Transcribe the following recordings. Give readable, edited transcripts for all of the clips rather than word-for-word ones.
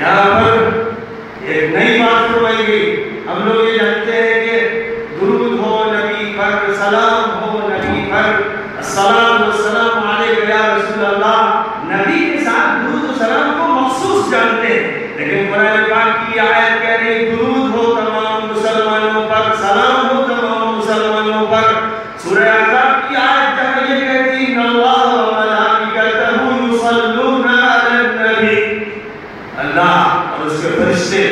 یہاں پر ایک نئی بات فرمائی گئی. ہم لوگ یہ جانتے ہیں کہ درود ہو نبی پر، سلام ہو نبی پر، السلام والسلام علیک یا رسول اللہ. نبی کے ساتھ درود و سلام کو مخصوص جانتے ہیں، لیکن قرآن پاک کی آیت کہہ رہی درود ہو تمام مسلمانوں پر، سلام ہو تمام مسلمانوں پر. سورہ احزاب کی آیت جہاں یہ کہتی ان اللہ و ملائکتہ یصلون علی النبی، اللہ اور اس کے فرشتے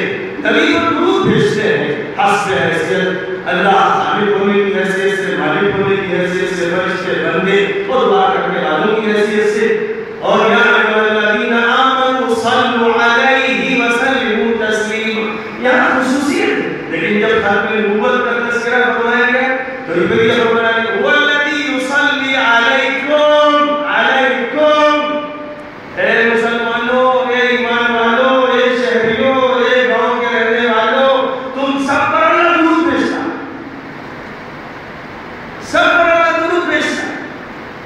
نبی کو درود بھیجتے ہیں حسب حیثیت اللہ خالق ہونے کی حیثیت سے، مالک ہونے کی حیثیت سے، فرشتے بندے اور دعا کرنے والوں کی حیثیت سے. اور یا ایھا الذین آمنوا صلوا علیہ وسلموا تسلیما، یہاں خصوصیت ہے. لیکن جب ختم نبوت کا تذکرہ فرمایا گیا تو یہ فرمایا گیا هو الذی یصلی علیکم، علیکم، اے مسلمانوں، اے ایمان والوں، اے شہریوں، اے گاؤں کے رہنے والوں، تم سب پر اللہ درود بھیجتا، سب پر اللہ درود بھیجتا.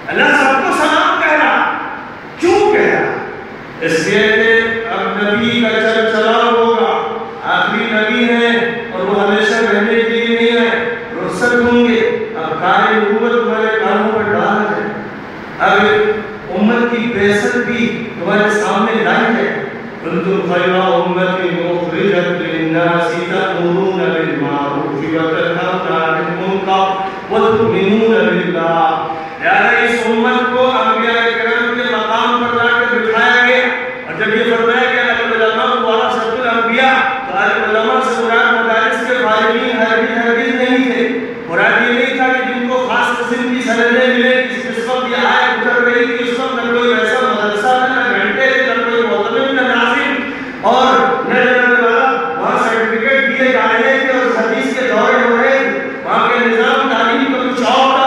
اللہ سب کو سلام کہہ رہا. کیوں کہہ رہا؟ اس لیے کہ اب نبی کا چل چلاؤ ہوگا، آخری نبی ہے اور وہ ہمیشہ رہنے کے لیے نہیں ہے، رخصت ہوں گے. اب کار نبوت تمہارے کانوں پر ڈال ہے. اب امت کی بعثت بھی تمہارے سامنے لائی ہے. کنتم خیر امۃ اخرجت للناس تأمرون بالمعروف وتنهون عن المنکر وتؤمنون باللہ. یعنی اس امت کو انبیاء کرام کے مقام پر لا کر بٹھایا گیا. اور جب یہ فرمایا گیا العلماء ورثۃ الانبیاء، تو علماء سے مراد مدارس کے فارغین ہرگز نہیں تھے. مراد یہ نہیں تھا کہ جن کو خاص قسم کی سندیں ملے. اس وقت یہ آیت اتر رہی تھی، اس وقت نہ کوئی ایسا مدرسہ تھا، نہ گھنٹے تھے، نہ کوئی معتمد، نہ ناظم اور نہ جنرل والا. وہاں سرٹیفکیٹ دیے جا رہے تھے اور حدیث کے دورے ہو رہے تھے. وہاں کے نظام تعلیم کا کچھ اور تھا.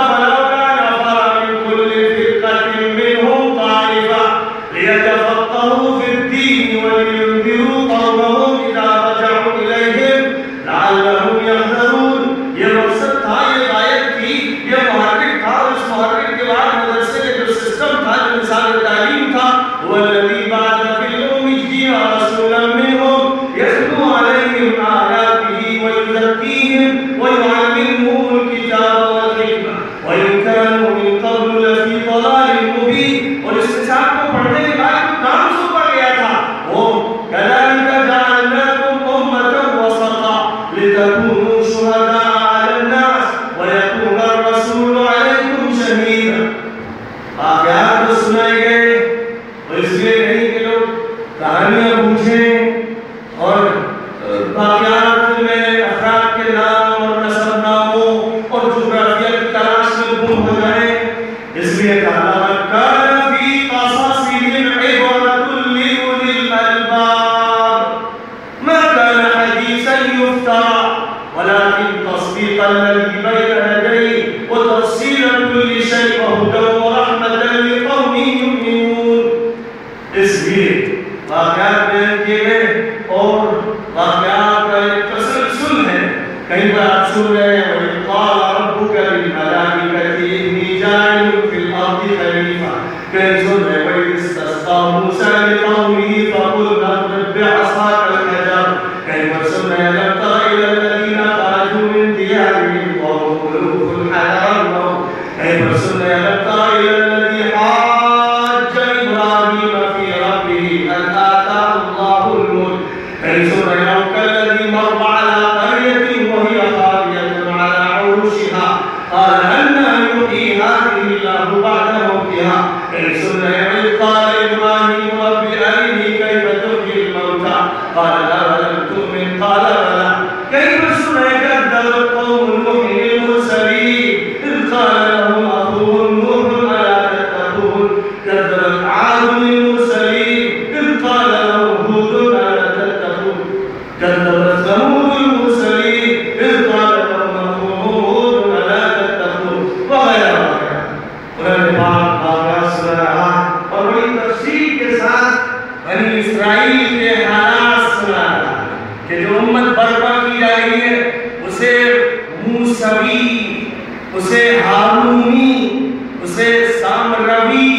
اسے ہارونی، اسے سامروی،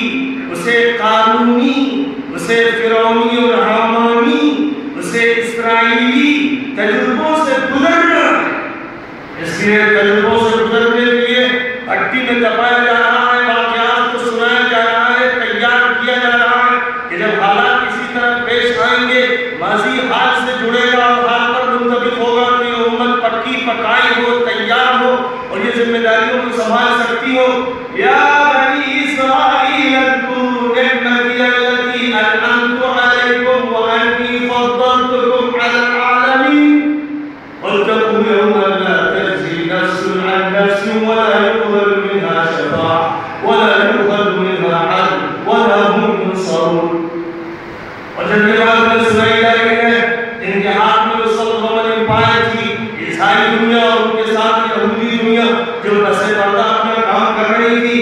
اسے قانونی، اسے فرعونی اور حامانی، بنائی ہوئی تجربوں سے گزرنا ہے۔ اس لیے تجربوں سے گزرنے کے لیے ہڈی میں دبایا جا رہا ہے، واقعات کو سنایا جا رہا ہے، تیار کیا جا رہا ہے کہ جب حالات کسی طرح پیش آئیں گے، ماضی حال سے جڑے گا اور حال پر منطبق ہوگا کہ یہ امت پکی پکائی ہو، تیار ہو اور یہ ذمہ داریوں کو سنبھال سکتی ہو۔ یا بنی اسرائیل اذکروا نعمتی التی انعمت علیکم وانی فضلتکم علی العالمین واتقوا یوما لا تجزی نفس عن نفس ولا يقبل منها شفاعة ولا يؤخذ منها عدل ولا هم ينصرون۔ اور جب یہ بات میں سنائی جا رہی ہے، ان کے ہاتھ میں اس وقت غمن پائے تھی عیسائی دنیا اور ان کے ساتھ یہودی دنیا جو پس پردہ اپنا کام کر رہی تھی،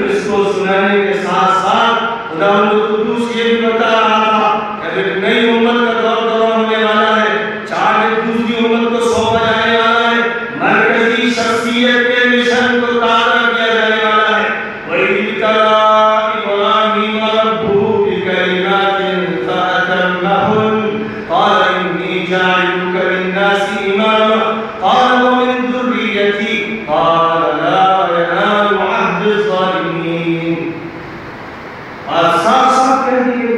اس کو سنانے کے ساتھ ساتھ خدا القدوس یہ بھی بتا رہا تھا کہ ایک نئی امت کا دور دورہ ہونے والا ہے، چاہے دوسری امت کو سونپا جانے والا ہے، مرکزی شخصیت کے مشن کو تازہ کیا جانے والا ہے۔ وَإِذِ ابْتَلَىٰ إِبْرَاهِيمَ رَبُّهُ بِكَلِمَاتٍ فَأَتَمَّهُنَّ قَالَ إِنِّي جَاعِلُكَ لِلنَّاسِ إِمَامًا قَالَ وَمِن ذُرِّيَّتِي قَالَ لَا يَنَالُ عَهْدِ الظَّالِمِينَ۔ اور صاف صاف کہہ دیے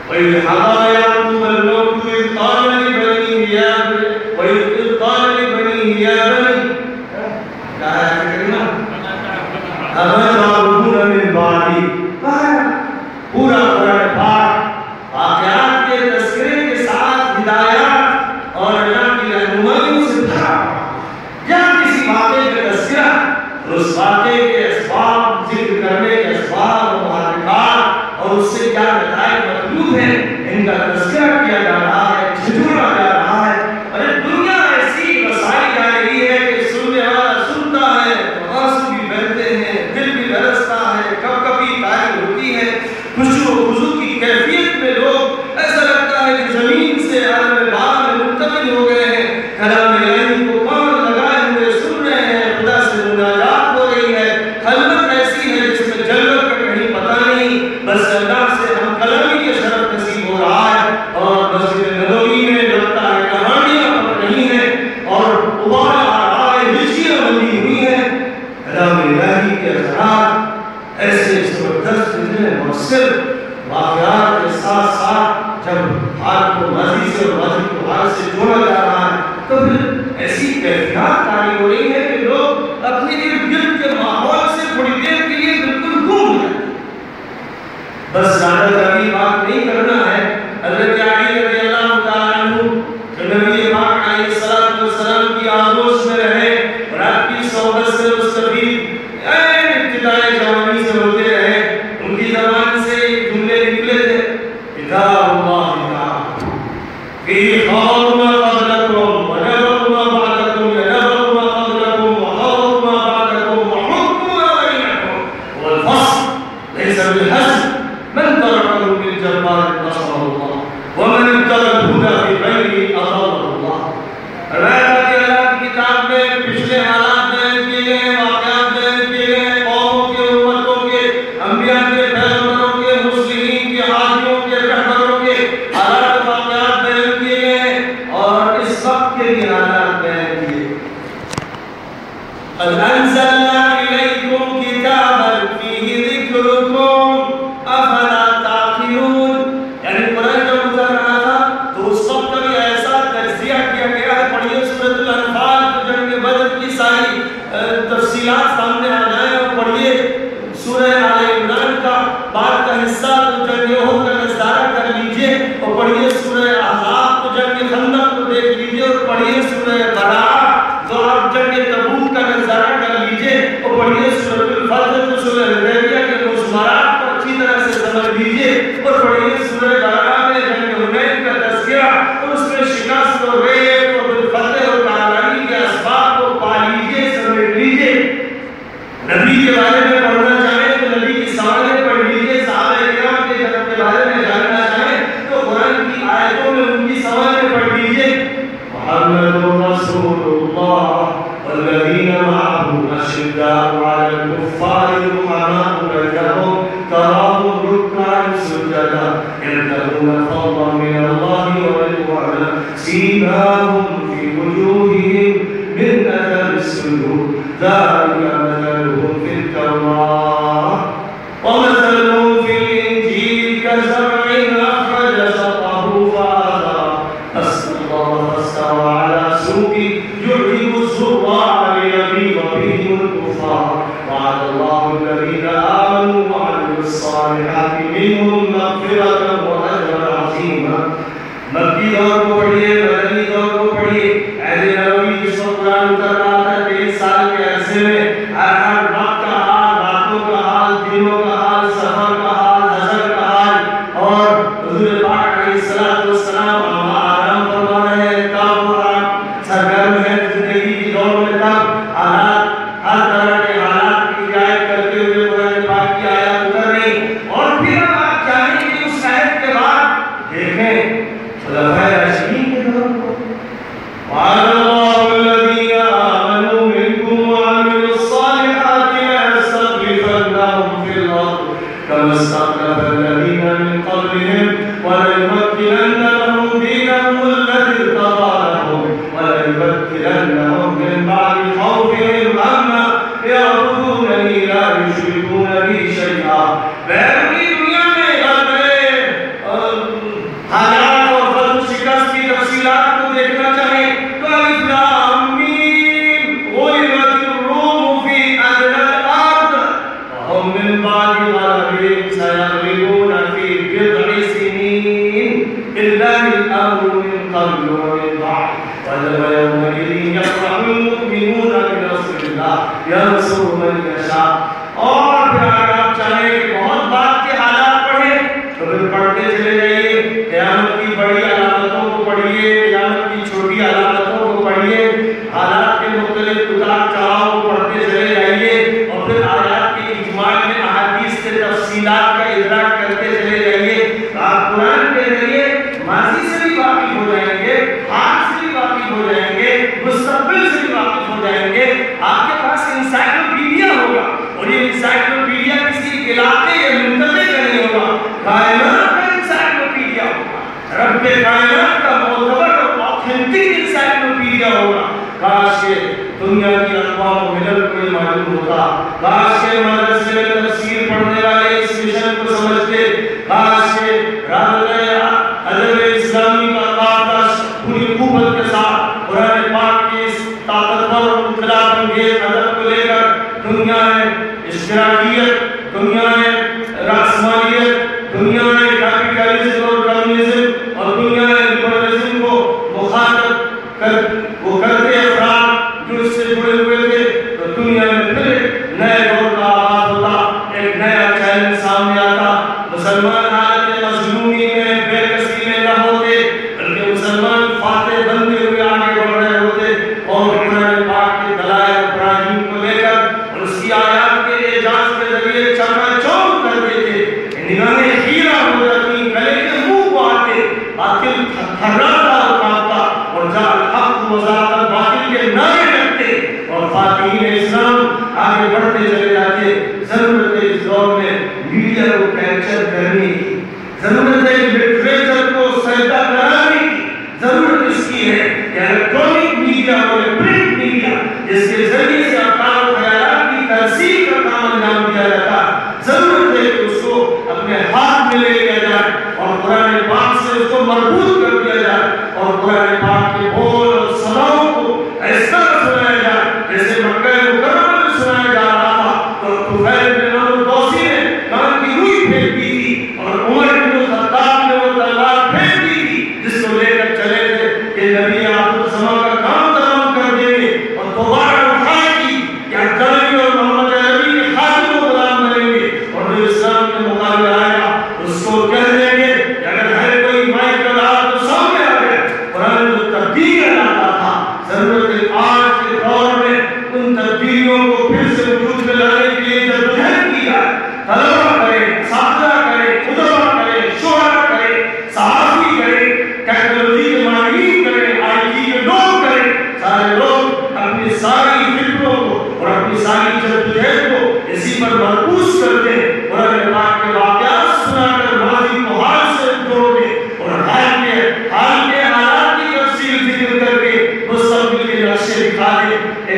وَإِذْ حَضَرَ يَعْقُوبَ الْمَوْتُ إِذْ قَالَ لِبَنِيهِ يَا بَنِي کیا ہے کلمہ أَفَتَعْبُدُونَ مِن بَعْدِي، پورا قرآن پاک واقعات کے تذکرے کے ساتھ ہدایات اور اللہ کی رہنمائیوں سے بھرا یا کسی واقعے کا تذکرہ، اس واقعے کے اسباب ذکر کرنے کے اسباب و محرکات اور اس سے کیا نتائج مطلوب ہیں ان کا تذکرہ کیا جا رہا ہے، جھجوڑا جا رہا ہے۔ اور دنیا ایسی رسائی جا رہی ہے کہ سننے والا سنتا ہے، آنسو بھی بہتے ہیں، دل بھی لرزتا ہے، کب کبھی تاری ہوتی ہے، خشوع و خضوع کی کیفیت میں لوگ ایسا لگتا ہے کہ زمین سے عالم بالا میں منتقل ہو گئے ہیں، کلام الہی کو کان لگائے ہوئے سن رہے ہیں، خدا سے مناجات ہو رہی ہے، خلوت ایسی ہے جس میں جلوت کا کہیں پتہ نہیں، بس اللہ سے ہم کلامی کے شرف نصیب ہو رہا ہے۔ اور مسجد نبوی میں لگتا ہے کہانیاں پڑھ رہی ہیں اور ابال آ رہا ہے، ہجیاں بندی ہوئی ہیں۔ کلام الہی کے اثرات ایسے زبردست ہیں، مؤثر واقعات کے ساتھ ساتھ جب حال کو ماضی سے اور ماضی کو حال سے جوڑا جا رہا ہے تو پھر ایسی کیفیات تاری ہو رہی ہے کہ لوگ اپنے ارد گرد کے ماحول سے تھوڑی دیر کے لیے بالکل گم ہو جاتے ہیں۔ بس زیادہ طویل بات نہیں کرنا ہے، حضرت علی رضی اللہ تعالیٰ عنہ جو نبی پاک علیہ الصلوۃ والسلام کی آغوش میں رہے اور آپ کی صحبت سے مستفید ابتدائی جوانی سے ہوتے رہے، ان کی زبان سے جملے نکلے تھے، کتاب اللہ تعالی فی خور ما قبلکم ونبر ما بعدکم ونبر ما قبلکم وخور ما بعدکم وحکم ما بینکم والفصل لیس بالحزن من ترکه بالجبار نصره اللہ ومن ابتغى الهدى في غیره اضله اللہ۔ روایت ہے کہ اللہ کی کتاب میں پچھلے حالات بیان کیے گئے، واقعات بیان کیے گئے، قوموں کے، امتوں کے، انبیاء کے، پیغمبروں کے، مسلمین کے، حاجیوں کے، رہبروں کے حالات واقعات بیان کیے گئے اور اس وقت کے بھی حالات بیان کیے۔ قد انزلنا الیکم کتابا فیہ ذکرکم افلا تعقلون، یعنی قرآن جب اتر رہا تھا تو اس وقت بھی ایسا تجزیہ کیا گیا ہے۔ پڑھیے سورۃ الانفال، جنگ بدر کی ساری تفصیلات سامنے آ جائیں، اور پڑھیے سورہ آل عمران کا بعد کا حصہ تو جنگ احد کا نظارہ کر لیجئے، اور پڑھیے سورہ احزاب تو جنگ خندق کو دیکھ لیجئے، اور پڑھیے سورہ براءہ تو آپ جنگ تبوک کا نظارہ کر لیجئے، اور پڑھیے سورۃ الفتح تو سورہ حدیبیہ کے مضمرات کو اچھی طرح سے سمجھ لیجئے، اور پڑھیے سورہ براءہ میں جنگ حنین کا تذکرہ اور اس میں شکست اور ریب اور فتح اور کامیابی کے اسباب کو پا لیجئے، سمجھ لیجئے۔ نبی کے بارے میں پڑھنا چاہیں تو نبی کی سوانح پڑھ لیجئے، صحابہ کرام کے جنم کے بارے میں جاننا چاہیں تو قرآن کی آیت سيماهم في وجوههم من أثر السجود ذلك مثلهم في التوراة ومثلهم في الإنجيل كزرع أخرج شطأه فآزره فاستوى على سوقه يعجب الزراع ليغيظ بهم الكفار وعد الله الذين آمنوا وعملوا الصالحات منهم مغفرة وأجرا عظيما. مکی دور کو پڑھیے، مدنی دور کو پڑھیے، اہل نبوی جس وقت قرآن اتر رہا تھا 23 سال کے عرصے میں ہر وقت کا حال، راتوں کا حال، دنوں کا حال، سفر کا حال، حضر کا حال، اور حضور پاک علیہ السلام آرام فرما رہے ہیں، کام ہو رہا، سرگرم ہے زندگی کی دور میں، تب حالات ہر طرح کے حالات کی رعایت کرتے ہوئے قرآن پاک کی آیات اتر رہی، اور پھر آپ جانیں کہ اس آیت کے بعد دیکھیں خلفائے راشدین کے دور کو وعد اللہ الذین آمنوا منکم وعملوا الصالحات ليستخلفنهم في الأرض كما استخلف الذین من قبلهم وليمكنن لهم دینهم الذی ارتضى لهم وليبدلنهم من بعد خوفهم أمنا يعبدونني لا يشركون بي شيئا. بیرونی دنیا میں حالات اور فضل شکست کی تفصیلات کو دیکھنا چاہیں تو الف لام میم غلبت الروم فی ادنی الارض وهم من بعد غلبهم سيغلبون في بضع سنين لله الامر من قبل ومن بعد ويومئذ يفرح المؤمنون بنصر الله ينصر من يشاء. اور پھر اگر آپ چاہیں کہ بہت بات کے حالات پڑھیں تو پھر پڑھتے چلے جائیے، قیامت کی بڑی علامتوں کو پڑھیے، قیامت کی چھوٹی علامتوں کو پڑھیے، حالات کے مختلف اتار چڑھاؤ کو پڑھتے چلے جائیے، اور پھر آیات کے اجمال میں احادیث کے تفصیلات کا ادراک کرتے چلے جائیے. آپ قرآن کے ذریعے ماضی سے بھی واقف ہو جائیں گے، حال سے بھی واقف ہو جائیں گے، مستقبل سے بھی واقف ہو جائیں گے. آپ کے پاس انسائکلوپیڈیا ہوگا، اور یہ انسائکلوپیڈیا کسی علاقے یا منطقے کا نہیں ہوگا، کائنات کا انسائکلوپیڈیا ہوگا، رب کائنات کا معتبر اور آتھینٹک انسائکلوپیڈیا ہوگا. کاش کہ دنیا کی اقوام و ملل کو یہ معلوم ہوتا، کاش کہ مدرسے میں تفسیر پڑھنے والے اس مشن کو سمجھتے، کاش کہ ادب اسلامی کا قاعدہ پوری قوت کے ساتھ قرآن پاک کی اس طاقتور انقلاب انگیز ادب کو لے کر دنیا میں اشتراکیت، دنیا میں راسمالیت، دنیا میں کیپٹلزم اور کمیونزم اور دنیا میں لبرلزم کو مخاطب وہ کرتے افراد جو اس سے جڑے ہوئے تھے، تو دنیا میں پھر نئے دور کا آغاز ہوتا، ایک نیا چیلنج سامنے آتا. مسلمان حالت مظلومی میں بے کسی میں نہ ہوتے، بلکہ مسلمان فاتح بنتے ہوئے آگے بڑھ رہے ہوتے، اور قرآن پاک کے دلائل اور براہیم کو لے کر اور اس کی آیات کے اعجاز کے ذریعے چکا چوند کر دیتے، نگاہیں خیرہ ہو جاتی، گلے کے منہ کو آتے، باطل تھراتا اور کانپتا، اور جا الحق وزاق الباطل کے نعرے لگتے، اور فاتحین اسلام آگے بڑھتے چلے جاتے. ضرورت ہے اس دور میں میڈیا کو کیپچر کرنے کی، ضرورت ہے لٹریچر کو سجدہ کرانے کی، ضرورت اس کی ہے کہ الیکٹرانک میڈیا اور پرنٹ میڈیا جس کے ذریعے سے افکار و خیالات کی ترسیل کا کام انجام دیا جاتا، ضرورت ہے کہ اس کو اپنے ہاتھ میں لے لیا جائے اور قرآن پاک سے اس کو مربوط کر دیا جائے، اور قرآن پاک کے بول اور صداؤں کو ایسا سنایا جائے جیسے مکہ مکرمہ میں سنایا جا رہا تھا. تو طفیل بن عمرو الدوسی نے کان کی روئی پھینک دی تھی، اور عمر بن الخطاب نے وہ تلوار پھینک دی تھی جس کو لے کر چلے تھے کہ نبی آخر الزمان کا کام تمام کر دیں گے.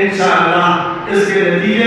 انشاءاللہ اس کے نتیجے